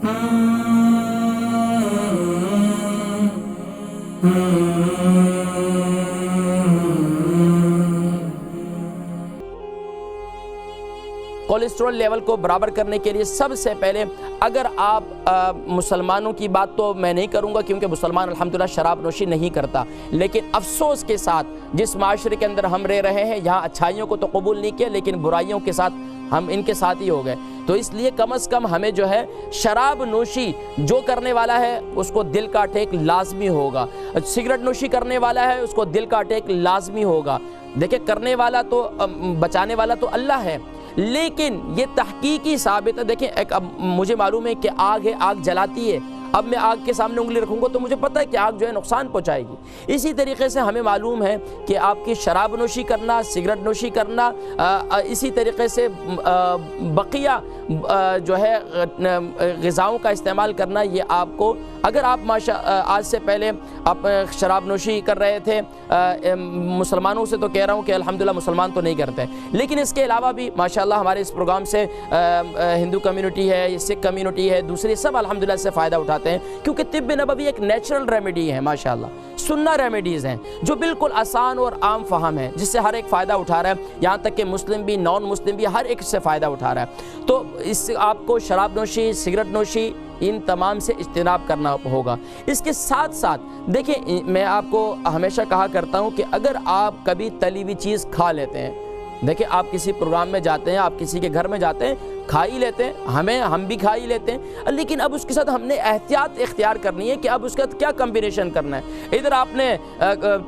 Cholesterol level کو برابر کرنے کے لیے سب سے پہلے اگر آپ مسلمانوں کی بات تو میں نہیں کروں گا کیونکہ مسلمان الحمدللہ شراب نوشی نہیں کرتا، لیکن افسوس کے ساتھ جس معاشرے کے اندر ہم رہ رہے ہیں یہاں اچھائیوں کو تو قبول نہیں کیا لیکن برائیوں کے ساتھ ہم ان کے ساتھ ہی ہو گئے، تو اس لیے کم از کم ہمیں جو ہے شراب نوشی جو کرنے والا ہے اس کو دل کا ٹیک لازمی ہوگا، سگریٹ نوشی کرنے والا ہے اس کو دل کا ٹیک لازمی ہوگا۔ دیکھیں کرنے والا تو بچانے والا تو اللہ ہے، لیکن یہ تحقیقی ثابت ہے۔ دیکھیں ایک اب مجھے معلوم ہے کہ آگ ہے، آگ جلاتی ہے، اب میں آگ کے سامنے انگلی رکھوں گا تو مجھے پتہ ہے کہ آگ جو ہے نقصان پہنچائے گی۔ اسی طریقے سے ہمیں معلوم ہے کہ آپ کی شراب نوشی کرنا، سگریٹ نوشی کرنا، اسی طریقے سے بقیہ جو ہے غذاؤں کا استعمال کرنا، یہ آپ کو اگر آپ آج سے پہلے آپ شراب نوشی کر رہے تھے، مسلمانوں سے تو کہہ رہا ہوں کہ الحمدللہ مسلمان تو نہیں کرتے، لیکن اس کے علاوہ بھی ماشاءاللہ ہمارے اس پروگرام سے ہندو کمیونٹی ہے، سکھ کمیونٹی ہے، دوسری سب الحمدللہ سے فائدہ اٹھاتے ہیں، کیونکہ طب نبوی ایک نیچرل ریمیڈی ہے ماشاءاللہ، سنہ ریمیڈیز ہیں جو بالکل آسان اور عام فہم ہے، جس سے ہر ایک فائدہ اٹھا رہا ہے، یہاں تک کہ مسلم بھی نان مسلم بھی ہر ایک سے فائدہ اٹھا رہا ہے۔ تو اس سے آپ کو شراب نوشی، سگریٹ نوشی ان تمام سے اجتناب کرنا ہوگا۔ اس کے ساتھ ساتھ دیکھیں میں آپ کو ہمیشہ کہا کرتا ہوں کہ اگر آپ کبھی تلی ہوئی چیز کھا لیتے ہیں، دیکھیں آپ کسی پروگرام میں جاتے ہیں، آپ کسی کے گھر میں جاتے ہیں، کھا ہی لیتے ہیں، ہم بھی کھا ہی لیتے ہیں، لیکن اب اس کے ساتھ ہم نے احتیاط اختیار کرنی ہے کہ اب اس کے ساتھ کیا کمبینیشن کرنا ہے۔ ادھر آپ نے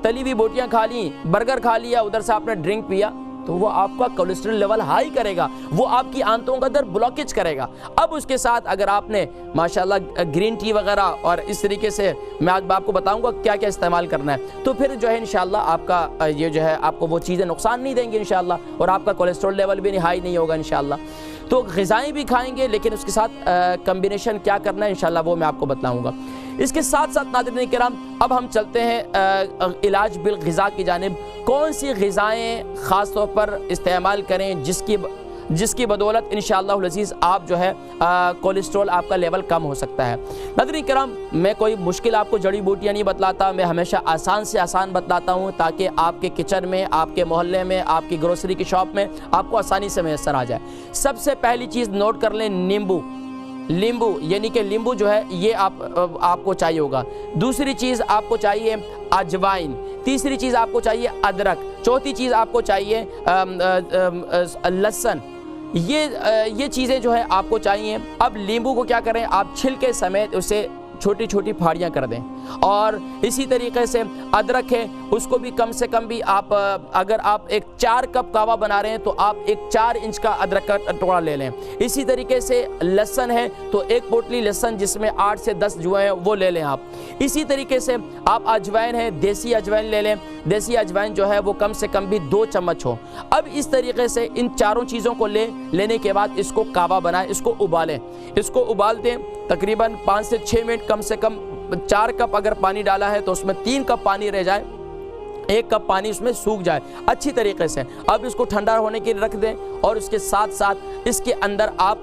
تلی ہوئی بوٹیاں کھا لیں، برگر کھا لیا، ادھر سے آپ نے ڈرنک پیا، تو وہ آپ کا کولیسٹرول لیول ہائی کرے گا، وہ آپ کی آنتوں کا اندر بلاکیج کرے گا۔ اب اس کے ساتھ اگر آپ نے ماشاءاللہ گرین ٹی وغیرہ اور اس طریقے سے میں آج آپ کو بتاؤں گا کیا کیا استعمال کرنا ہے، تو پھر جو ہے انشاءاللہ آپ کا یہ جو ہے آپ کو وہ چیزیں نقصان نہیں دیں گی انشاءاللہ، اور آپ کا کولیسٹرول لیول بھی ہائی نہیں ہوگا انشاءاللہ۔ تو غذائیں بھی کھائیں گے لیکن اس کے ساتھ کمبینیشن کیا کرنا ہے انشاءاللہ وہ میں آپ کو بتلاؤں گا۔ اس کے ساتھ ساتھ ناظرین کرام اب ہم چلتے ہیں علاج بالغذا کی جانب، کون سی غذائیں خاص طور پر استعمال کریں جس کی بدولت انشاءاللہ العزیز آپ جو ہے کولیسٹرول آپ کا لیول کم ہو سکتا ہے۔ ناظرین کرام میں کوئی مشکل آپ کو جڑی بوٹیاں نہیں بتلاتا، میں ہمیشہ آسان سے آسان بتلاتا ہوں تاکہ آپ کے کچن میں، آپ کے محلے میں، آپ کی گروسری کی شاپ میں آپ کو آسانی سے میسر آ جائے۔ سب سے پہلی چیز نوٹ کر لیں، لیمبو یعنی کہ لیمبو جو ہے یہ آپ کو چاہیے ہوگا۔ دوسری چیز آپ کو چاہیے اجوائن، تیسری چیز آپ کو چاہیے ادرک، چوتھی چیز آپ کو چاہیے لہسن، یہ چیزیں جو ہے آپ کو چاہیے۔ اب لیمبو کو کیا کریں، آپ چھلکے سمیت اسے چھوٹی چھوٹی پھاڑیاں کر دیں، اور اسی طریقے سے ادرک ہے اس کو بھی کم سے کم بھی آپ اگر آپ ایک 4 کپ کہوہ بنا رہے ہیں تو آپ ایک 4 انچ کا ادرک کا ٹکڑا لے لیں۔ اسی طریقے سے لہسن ہے تو ایک پوٹلی لہسن جس میں 8 سے 10 جو ہیں وہ لے لیں آپ۔ اسی طریقے سے آپ اجوائن ہے، دیسی اجوائن لے لیں، دیسی اجوائن جو ہے وہ کم سے کم بھی 2 چمچ ہو۔ اب اس طریقے سے ان چاروں چیزوں کو لینے کے بعد اس کو کہوہ بنائیں، اس کو ابالیں، اس کو ابال دیں تقریباً 5 سے 6 منٹ، کم سے کم 4 کپ اگر پانی ڈالا ہے تو اس میں 3 کپ پانی رہ جائے، 1 کپ پانی اس میں سوکھ جائے اچھی طریقے سے۔ اب اس کو ٹھنڈا ہونے کے لیے رکھ دیں، اور اس کے ساتھ ساتھ اس کے اندر آپ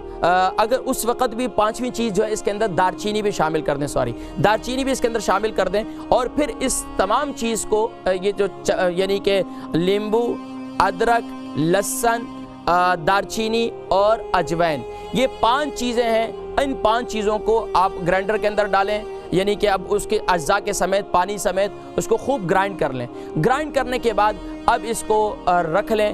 اگر اس وقت بھی 5ویں چیز جو ہے اس کے اندر دارچینی بھی شامل کر دیں، دارچینی بھی اس کے اندر شامل کر دیں، اور پھر اس تمام چیز کو یہ جو یعنی کہ لیمبو، ادرک، لہسن، دارچینی اور اجوائن، یہ 5 چیزیں ہیں، ان 5 چیزوں کو آپ گرائنڈر کے اندر ڈالیں، یعنی کہ اب اس کے اجزاء کے سمیت پانی سمیت اس کو خوب گرائنڈ کر لیں۔ گرائنڈ کرنے کے بعد اب اس کو رکھ لیں،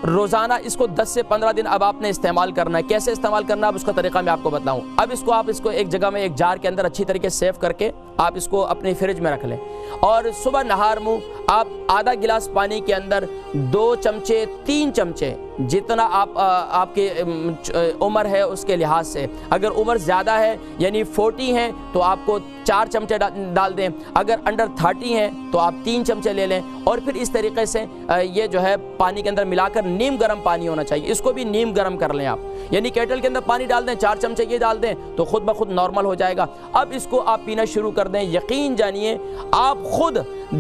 روزانہ اس کو 10 سے 15 دن اب آپ نے استعمال کرنا ہے۔ کیسے استعمال کرنا ہے اب اس کا طریقہ میں آپ کو بتاؤں۔ اب اس کو ایک جگہ میں ایک جار کے اندر اچھی طریقے سے سیو کر کے آپ اس کو اپنی فریج میں رکھ لیں، اور صبح نہار منہ آپ آدھا گلاس پانی کے اندر 2 چمچے 3 چمچے جتنا آپ کے عمر ہے اس کے لحاظ سے، اگر عمر زیادہ ہے یعنی 40 ہیں تو آپ کو 4 چمچے ڈال دیں، اگر انڈر 30 ہیں تو آپ 3 چمچے لے لیں، اور پھر اس طریقے سے یہ جو ہے پانی کے اندر ملا کر نیم گرم پانی ہونا چاہیے، اس کو بھی نیم گرم کر لیں آپ، یعنی کیٹل کے اندر پانی ڈال دیں، 4 چمچے یہ ڈال دیں تو خود بخود نارمل ہو جائے گا۔ اب اس کو آپ پینا شروع کر دیں، یقین جانیے آپ خود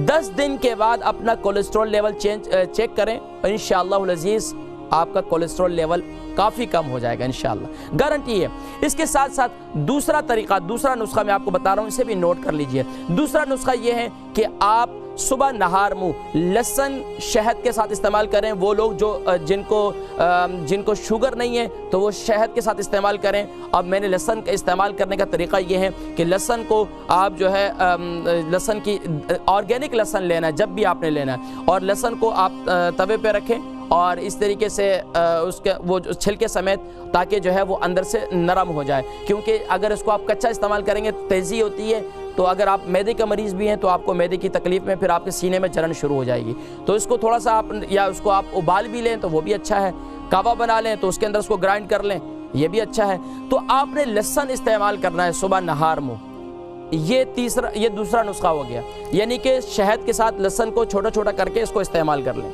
10 دن کے بعد اپنا کولیسٹرول لیول چیک کریں، انشاءاللہ العزیز آپ کا کولیسٹرول لیول کافی کم ہو جائے گا انشاءاللہ، گارنٹی ہے۔ اس کے ساتھ ساتھ دوسرا طریقہ، دوسرا نسخہ میں آپ کو بتا رہا ہوں، اسے بھی نوٹ کر لیجئے۔ دوسرا نسخہ یہ ہے کہ آپ صبح نہار منہ لہسن شہد کے ساتھ استعمال کریں۔ وہ لوگ جو جن کو شوگر نہیں ہے تو وہ شہد کے ساتھ استعمال کریں۔ اب میں نے لہسن کا استعمال کرنے کا طریقہ یہ ہے کہ لہسن کو آپ جو ہے لہسن کی آرگینک لہسن لینا ہے جب بھی آپ نے لینا ہے، اور لہسن کو آپ توے پہ رکھیں اور اس طریقے سے اس کے وہ چھلکے سمیت، تاکہ جو ہے وہ اندر سے نرم ہو جائے، کیونکہ اگر اس کو آپ کچا استعمال کریں گے تیزی ہوتی ہے، تو اگر آپ معدے کا مریض بھی ہیں تو آپ کو معدے کی تکلیف میں پھر آپ کے سینے میں جلن شروع ہو جائے گی۔ تو اس کو تھوڑا سا آپ، یا اس کو آپ ابال بھی لیں تو وہ بھی اچھا ہے، کعوہ بنا لیں تو اس کے اندر اس کو گرائنڈ کر لیں، یہ بھی اچھا ہے۔ تو آپ نے لہسن استعمال کرنا ہے صبح نہار منہ۔ یہ دوسرا نسخہ ہو گیا، یعنی کہ شہد کے ساتھ لہسن کو چھوٹا چھوٹا کر کے اس کو استعمال کر لیں،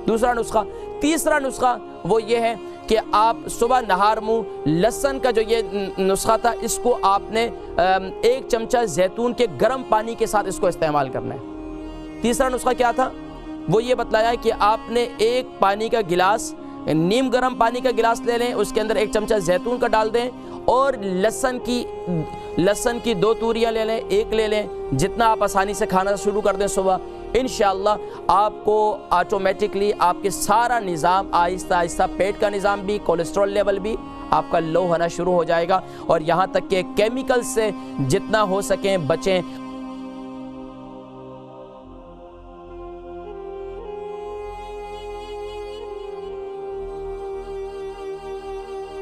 دوسرا نسخہ۔ تیسرا نسخہ وہ یہ ہے کہ آپ صبح نہار منہ لہسن کا جو یہ نسخہ تھا، اس کو آپ نے 1 چمچہ زیتون کے گرم پانی کے ساتھ اس کو استعمال کرنا ہے۔ تیسرا نسخہ کیا تھا؟ وہ یہ بتلایا کہ آپ نے 1 پانی کا گلاس، نیم گرم پانی کا گلاس لے لیں، اس کے اندر 1 چمچہ زیتون کا ڈال دیں، اور لہسن کی 2 توریاں لے لیں، 1 لے لیں، جتنا آپ آسانی سے کھانا شروع کر دیں صبح۔ انشاءاللہ آپ کو آٹومیٹکلی آپ کے سارا نظام آہستہ آہستہ، پیٹ کا نظام بھی، کولیسٹرول لیول بھی آپ کا لو ہونا شروع ہو جائے گا، اور یہاں تک کہ کیمیکل سے جتنا ہو سکیں بچیں۔